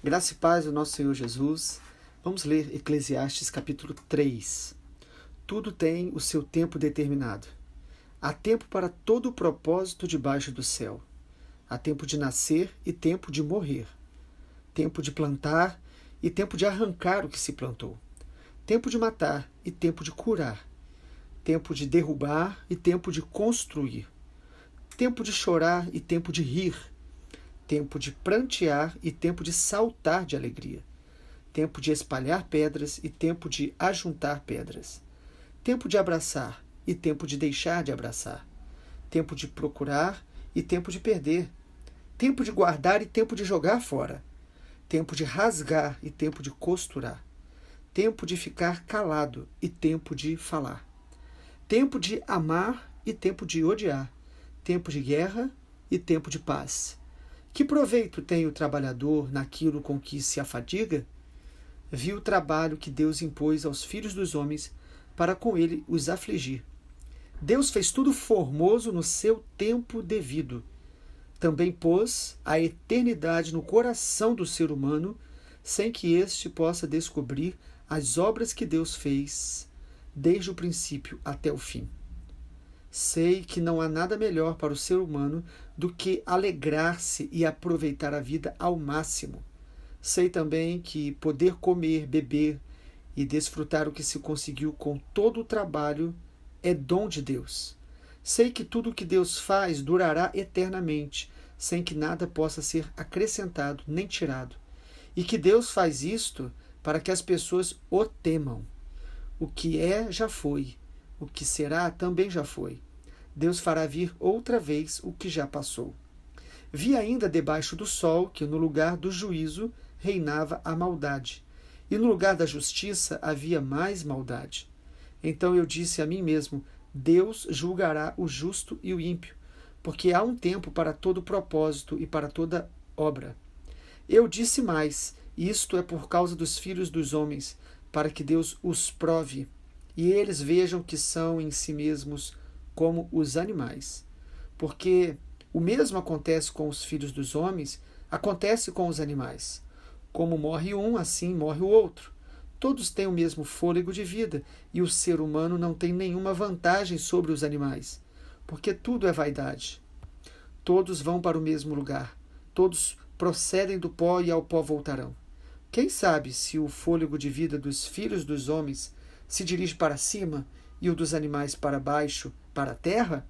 Graça e paz do nosso Senhor Jesus. Vamos ler Eclesiastes capítulo 3. Tudo tem o seu tempo determinado. Há tempo para todo o propósito debaixo do céu. Há tempo de nascer e tempo de morrer. Tempo de plantar e tempo de arrancar o que se plantou. Tempo de matar e tempo de curar. Tempo de derrubar e tempo de construir. Tempo de chorar e tempo de rir. Tempo de prantear e tempo de saltar de alegria. Tempo de espalhar pedras e tempo de ajuntar pedras. Tempo de abraçar e tempo de deixar de abraçar. Tempo de procurar e tempo de perder. Tempo de guardar e tempo de jogar fora. Tempo de rasgar e tempo de costurar. Tempo de ficar calado e tempo de falar. Tempo de amar e tempo de odiar. Tempo de guerra e tempo de paz. Que proveito tem o trabalhador naquilo com que se afadiga? Viu o trabalho que Deus impôs aos filhos dos homens para com ele os afligir. Deus fez tudo formoso no seu tempo devido. Também pôs a eternidade no coração do ser humano, sem que este possa descobrir as obras que Deus fez, desde o princípio até o fim. Sei que não há nada melhor para o ser humano do que alegrar-se e aproveitar a vida ao máximo. Sei também que poder comer, beber e desfrutar o que se conseguiu com todo o trabalho é dom de Deus. Sei que tudo o que Deus faz durará eternamente, sem que nada possa ser acrescentado nem tirado. E que Deus faz isto para que as pessoas o temam. O que é, já foi. O que será, também já foi. Deus fará vir outra vez o que já passou. Vi ainda debaixo do sol que no lugar do juízo reinava a maldade, e no lugar da justiça havia mais maldade. Então eu disse a mim mesmo: Deus julgará o justo e o ímpio, porque há um tempo para todo propósito e para toda obra. Eu disse mais: isto é por causa dos filhos dos homens, para que Deus os prove, e eles vejam que são em si mesmos como os animais. Porque o mesmo acontece com os filhos dos homens, acontece com os animais. Como morre um, assim morre o outro. Todos têm o mesmo fôlego de vida, e o ser humano não tem nenhuma vantagem sobre os animais, porque tudo é vaidade. Todos vão para o mesmo lugar. Todos procedem do pó e ao pó voltarão. Quem sabe se o fôlego de vida dos filhos dos homens se dirige para cima e o dos animais para baixo, para a terra?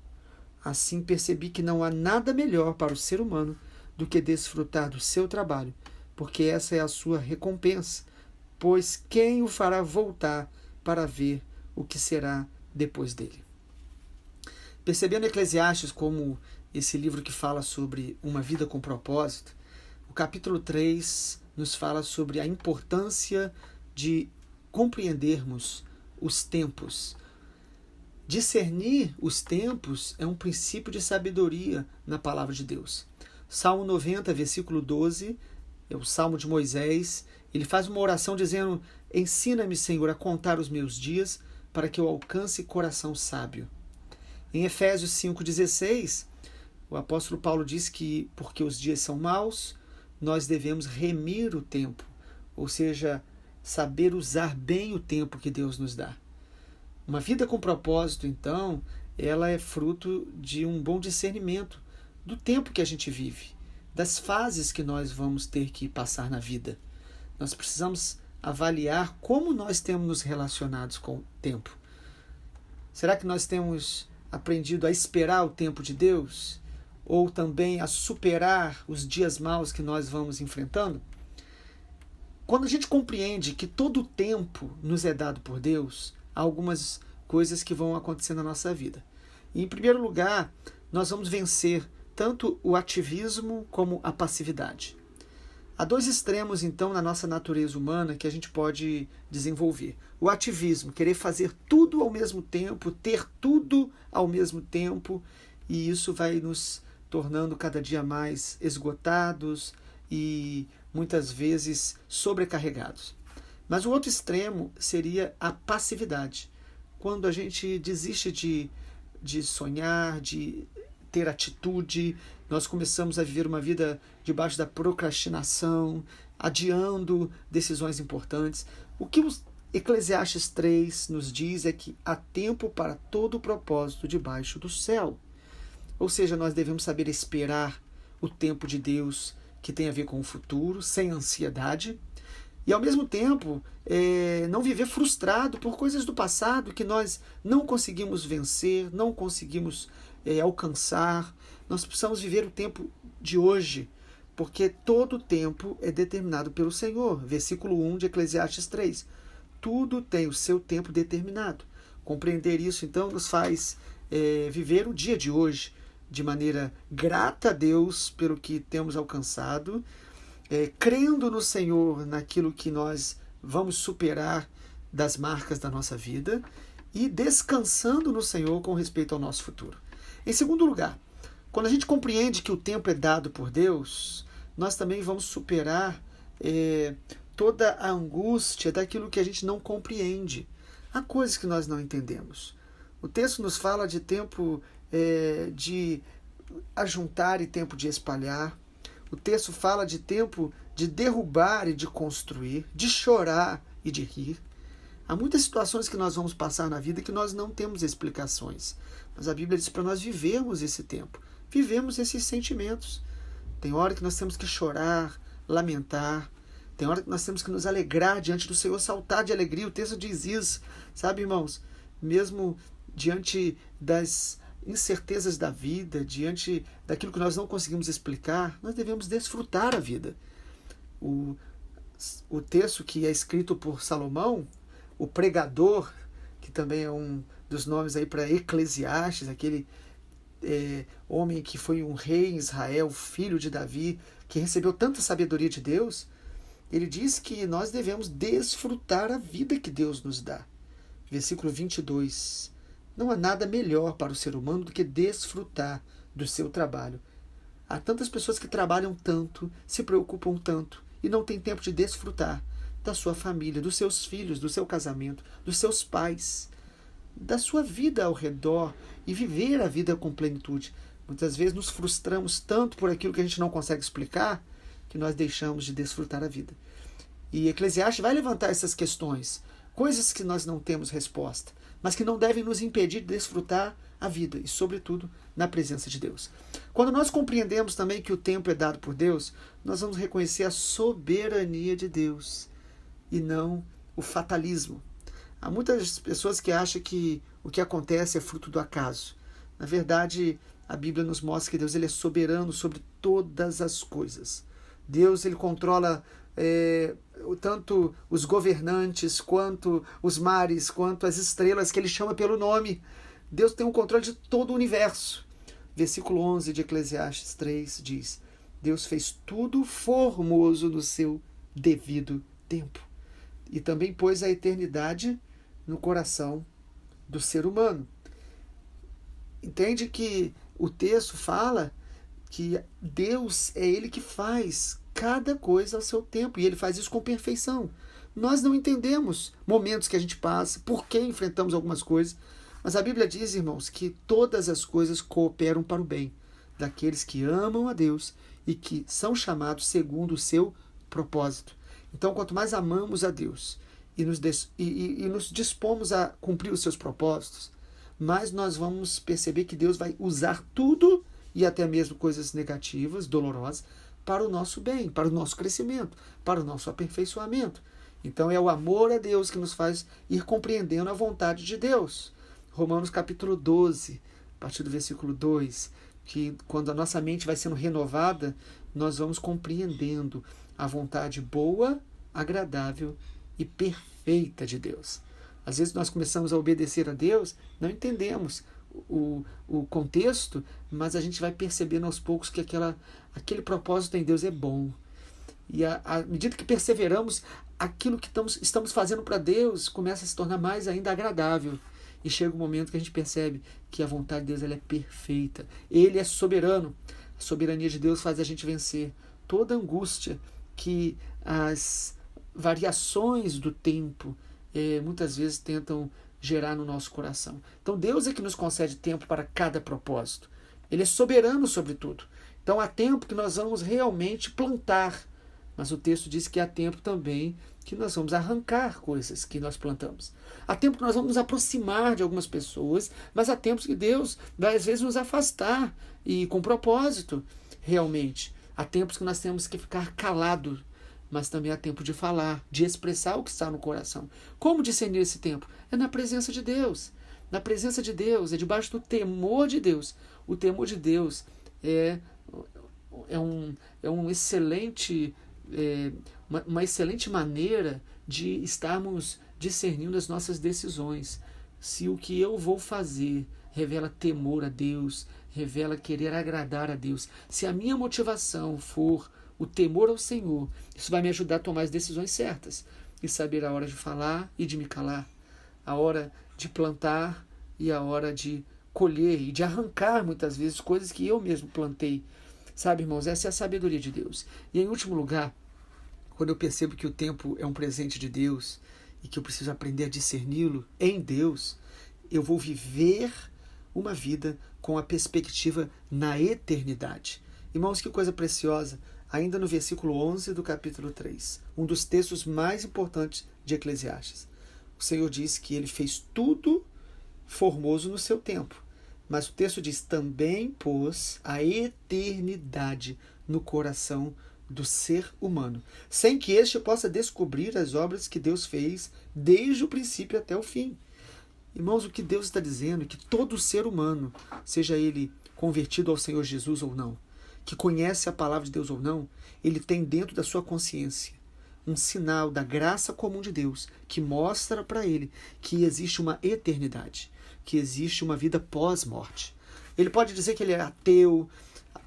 Assim percebi que não há nada melhor para o ser humano do que desfrutar do seu trabalho, porque essa é a sua recompensa, pois quem o fará voltar para ver o que será depois dele? Percebendo Eclesiastes como esse livro que fala sobre uma vida com propósito, o capítulo 3 nos fala sobre a importância de compreendermos os tempos. Discernir os tempos é um princípio de sabedoria na palavra de Deus. Salmo 90, versículo 12, é o Salmo de Moisés. Ele faz uma oração dizendo: ensina-me, Senhor, a contar os meus dias, para que eu alcance coração sábio. Em Efésios 5,16, o apóstolo Paulo diz que, porque os dias são maus, nós devemos remir o tempo, ou seja, saber usar bem o tempo que Deus nos dá. Uma vida com propósito, então, ela é fruto de um bom discernimento do tempo que a gente vive, das fases que nós vamos ter que passar na vida. Nós precisamos avaliar como nós temos nos relacionados com o tempo. Será que nós temos aprendido a esperar o tempo de Deus? Ou também a superar os dias maus que nós vamos enfrentando? Quando a gente compreende que todo o tempo nos é dado por Deus, há algumas coisas que vão acontecer na nossa vida. E, em primeiro lugar, nós vamos vencer tanto o ativismo como a passividade. Há dois extremos, então, na nossa natureza humana que a gente pode desenvolver. O ativismo, querer fazer tudo ao mesmo tempo, ter tudo ao mesmo tempo, e isso vai nos tornando cada dia mais esgotados e muitas vezes sobrecarregados. Mas o outro extremo seria a passividade, quando a gente desiste de sonhar, de ter atitude, nós começamos a viver uma vida debaixo da procrastinação, adiando decisões importantes. O que o Eclesiastes 3 nos diz é que há tempo para todo o propósito debaixo do céu. Ou seja, nós devemos saber esperar o tempo de Deus que tem a ver com o futuro, sem ansiedade, e ao mesmo tempo não viver frustrado por coisas do passado que nós não conseguimos vencer, não conseguimos alcançar. Nós precisamos viver o tempo de hoje, porque todo o tempo é determinado pelo Senhor. Versículo 1 de Eclesiastes 3. Tudo tem o seu tempo determinado. Compreender isso, então, nos faz viver o dia de hoje de maneira grata a Deus pelo que temos alcançado, crendo no Senhor naquilo que nós vamos superar das marcas da nossa vida e descansando no Senhor com respeito ao nosso futuro. Em segundo lugar, quando a gente compreende que o tempo é dado por Deus, nós também vamos superar toda a angústia daquilo que a gente não compreende. Há coisas que nós não entendemos. O texto nos fala de tempo de ajuntar e tempo de espalhar. O texto fala de tempo de derrubar e de construir, de chorar e de rir. Há muitas situações que nós vamos passar na vida que nós não temos explicações. Mas a Bíblia diz para nós vivermos esse tempo, vivemos esses sentimentos. Tem hora que nós temos que chorar, lamentar. Tem hora que nós temos que nos alegrar diante do Senhor, saltar de alegria. O texto diz isso, sabe, irmãos? Mesmo diante das incertezas da vida, diante daquilo que nós não conseguimos explicar, nós devemos desfrutar a vida. O texto que é escrito por Salomão, o pregador, que também é um dos nomes aí para Eclesiastes, aquele homem que foi um rei em Israel, filho de Davi, que recebeu tanta sabedoria de Deus, ele diz que nós devemos desfrutar a vida que Deus nos dá. Versículo 22. Não há nada melhor para o ser humano do que desfrutar do seu trabalho. Há tantas pessoas que trabalham tanto, se preocupam tanto e não têm tempo de desfrutar da sua família, dos seus filhos, do seu casamento, dos seus pais, da sua vida ao redor e viver a vida com plenitude. Muitas vezes nos frustramos tanto por aquilo que a gente não consegue explicar que nós deixamos de desfrutar a vida. E Eclesiastes vai levantar essas questões, coisas que nós não temos resposta, mas que não devem nos impedir de desfrutar a vida e, sobretudo, na presença de Deus. Quando nós compreendemos também que o tempo é dado por Deus, nós vamos reconhecer a soberania de Deus e não o fatalismo. Há muitas pessoas que acham que o que acontece é fruto do acaso. Na verdade, a Bíblia nos mostra que Deus ele é soberano sobre todas as coisas. Deus ele controla tanto os governantes, quanto os mares, quanto as estrelas que ele chama pelo nome. Deus tem o controle de todo o universo. Versículo 11 de Eclesiastes 3 diz: Deus fez tudo formoso no seu devido tempo. E também pôs a eternidade no coração do ser humano. Entende que o texto fala que Deus é Ele que faz cada coisa ao seu tempo, e Ele faz isso com perfeição. Nós não entendemos momentos que a gente passa, por que enfrentamos algumas coisas, mas a Bíblia diz, irmãos, que todas as coisas cooperam para o bem daqueles que amam a Deus e que são chamados segundo o seu propósito. Então, quanto mais amamos a Deus e nos dispomos a cumprir os seus propósitos, mais nós vamos perceber que Deus vai usar tudo, e até mesmo coisas negativas, dolorosas, para o nosso bem, para o nosso crescimento, para o nosso aperfeiçoamento. Então é o amor a Deus que nos faz ir compreendendo a vontade de Deus. Romanos capítulo 12, a partir do versículo 2, que quando a nossa mente vai sendo renovada, nós vamos compreendendo a vontade boa, agradável e perfeita de Deus. Às vezes nós começamos a obedecer a Deus, não entendemos o contexto, mas a gente vai percebendo aos poucos que aquele propósito em Deus é bom. E à medida que perseveramos, aquilo que estamos fazendo para Deus começa a se tornar mais ainda agradável. E chega um momento que a gente percebe que a vontade de Deus ela é perfeita. Ele é soberano. A soberania de Deus faz a gente vencer toda angústia que as variações do tempo muitas vezes tentam gerar no nosso coração. Então Deus é que nos concede tempo para cada propósito. Ele é soberano sobre tudo. Então há tempo que nós vamos realmente plantar Mas o texto diz que há tempo também que nós vamos arrancar coisas que nós plantamos. Há tempo que nós vamos nos aproximar de algumas pessoas, mas há tempos que Deus vai às vezes nos afastar, e com propósito, realmente. Há tempos que nós temos que ficar calados, mas também há tempo de falar, de expressar o que está no coração. Como discernir esse tempo? É na presença de Deus. Na presença de Deus, é debaixo do temor de Deus. O temor de Deus é um excelente, uma excelente maneira de estarmos discernindo as nossas decisões. Se o que eu vou fazer revela temor a Deus, revela querer agradar a Deus, se a minha motivação for o temor ao Senhor, isso vai me ajudar a tomar as decisões certas e saber a hora de falar e de me calar, a hora de plantar e a hora de colher e de arrancar muitas vezes coisas que eu mesmo plantei. Sabe, irmãos, essa é a sabedoria de Deus. E em último lugar, quando eu percebo que o tempo é um presente de Deus e que eu preciso aprender a discerni-lo em Deus, eu vou viver uma vida com a perspectiva na eternidade. Irmãos, que coisa preciosa! Ainda no versículo 11 do capítulo 3, um dos textos mais importantes de Eclesiastes. O Senhor diz que ele fez tudo formoso no seu tempo. Mas o texto diz, também pôs a eternidade no coração do ser humano, sem que este possa descobrir as obras que Deus fez desde o princípio até o fim. Irmãos, o que Deus está dizendo é que todo ser humano, seja ele convertido ao Senhor Jesus ou não, que conhece a palavra de Deus ou não, ele tem dentro da sua consciência um sinal da graça comum de Deus que mostra para ele que existe uma eternidade, que existe uma vida pós-morte. Ele pode dizer que ele é ateu.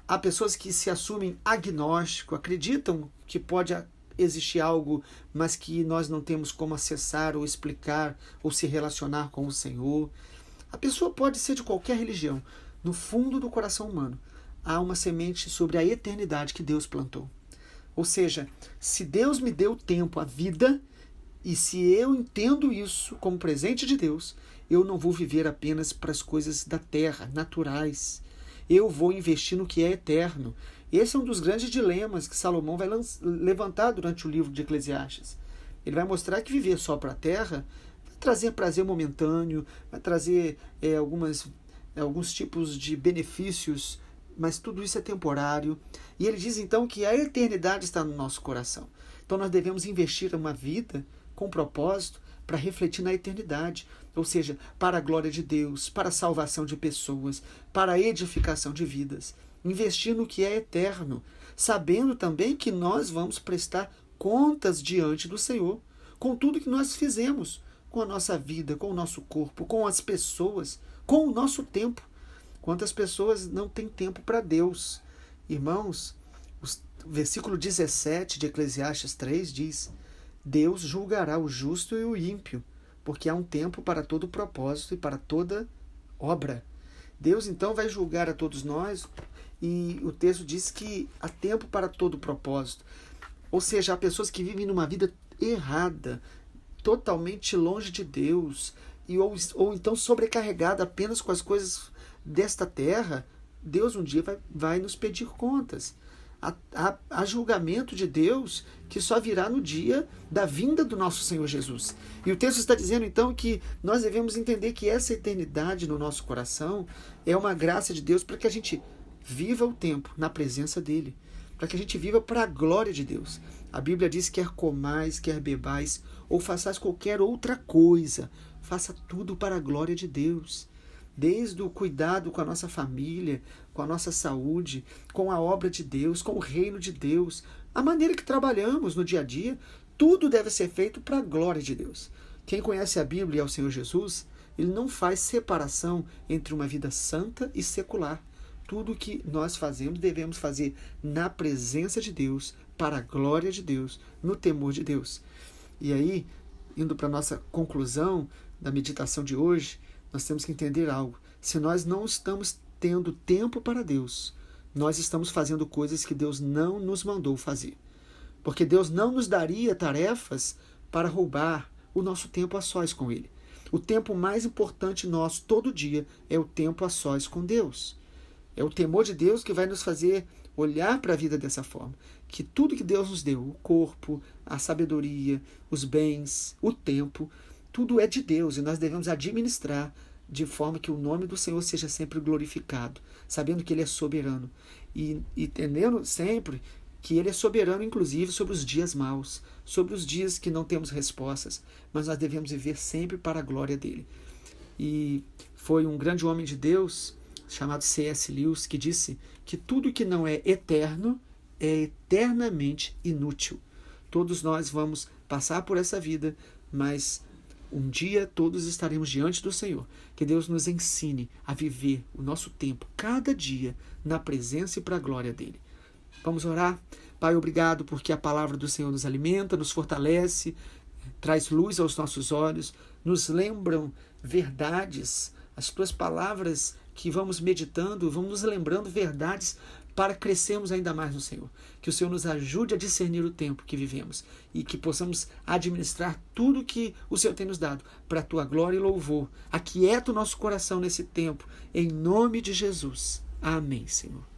Há pessoas que se assumem agnóstico, acreditam que pode existir algo, mas que nós não temos como acessar ou explicar ou se relacionar com o Senhor. A pessoa pode ser de qualquer religião. No fundo do coração humano há uma semente sobre a eternidade que Deus plantou. Ou seja, se Deus me deu tempo, a vida, e se eu entendo isso como presente de Deus, eu não vou viver apenas para as coisas da terra, naturais. Eu vou investir no que é eterno. Esse é um dos grandes dilemas que Salomão vai levantar durante o livro de Eclesiastes. Ele vai mostrar que viver só para a terra vai trazer prazer momentâneo, vai trazer alguns tipos de benefícios, mas tudo isso é temporário. E ele diz então que a eternidade está no nosso coração. Então nós devemos investir uma vida com propósito para refletir na eternidade, ou seja, para a glória de Deus, para a salvação de pessoas, para a edificação de vidas. Investir no que é eterno, sabendo também que nós vamos prestar contas diante do Senhor, com tudo que nós fizemos, com a nossa vida, com o nosso corpo, com as pessoas, com o nosso tempo. Quantas pessoas não têm tempo para Deus? Irmãos, o versículo 17 de Eclesiastes 3 diz: Deus julgará o justo e o ímpio, porque há um tempo para todo propósito e para toda obra. Deus então vai julgar a todos nós, e o texto diz que há tempo para todo propósito. Ou seja, há pessoas que vivem numa vida errada, totalmente longe de Deus, ou então sobrecarregada apenas com as coisas desta terra. Deus um dia vai nos pedir contas. Há julgamento de Deus que só virá no dia da vinda do nosso Senhor Jesus. E o texto está dizendo então que nós devemos entender que essa eternidade no nosso coração é uma graça de Deus para que a gente viva o tempo na presença dele, para que a gente viva para a glória de Deus. A Bíblia diz: quer comais, quer bebais, ou façais qualquer outra coisa, faça tudo para a glória de Deus. Desde o cuidado com a nossa família, com a nossa saúde, com a obra de Deus, com o reino de Deus, a maneira que trabalhamos no dia a dia, tudo deve ser feito para a glória de Deus. Quem conhece a Bíblia e ao Senhor Jesus, ele não faz separação entre uma vida santa e secular. Tudo que nós fazemos, devemos fazer na presença de Deus, para a glória de Deus, no temor de Deus. E aí, indo para a nossa conclusão da meditação de hoje, nós temos que entender algo. Se nós não estamos tendo tempo para Deus, nós estamos fazendo coisas que Deus não nos mandou fazer. Porque Deus não nos daria tarefas para roubar o nosso tempo a sós com Ele. O tempo mais importante nosso todo dia é o tempo a sós com Deus. É o temor de Deus que vai nos fazer olhar para a vida dessa forma, que tudo que Deus nos deu, o corpo, a sabedoria, os bens, o tempo, tudo é de Deus e nós devemos administrar de forma que o nome do Senhor seja sempre glorificado, sabendo que Ele é soberano e entendendo sempre que Ele é soberano, inclusive, sobre os dias maus, sobre os dias que não temos respostas, mas nós devemos viver sempre para a glória dEle. E foi um grande homem de Deus, chamado C.S. Lewis, que disse que tudo que não é eterno é eternamente inútil. Todos nós vamos passar por essa vida, mas um dia todos estaremos diante do Senhor. Que Deus nos ensine a viver o nosso tempo, cada dia, na presença e para a glória dEle. Vamos orar? Pai, obrigado porque a palavra do Senhor nos alimenta, nos fortalece, traz luz aos nossos olhos, nos lembram verdades, as tuas palavras que vamos meditando, vão nos lembrando verdades para crescermos ainda mais no Senhor. Que o Senhor nos ajude a discernir o tempo que vivemos e que possamos administrar tudo que o Senhor tem nos dado para a tua glória e louvor. Aquieta o nosso coração nesse tempo, em nome de Jesus. Amém, Senhor.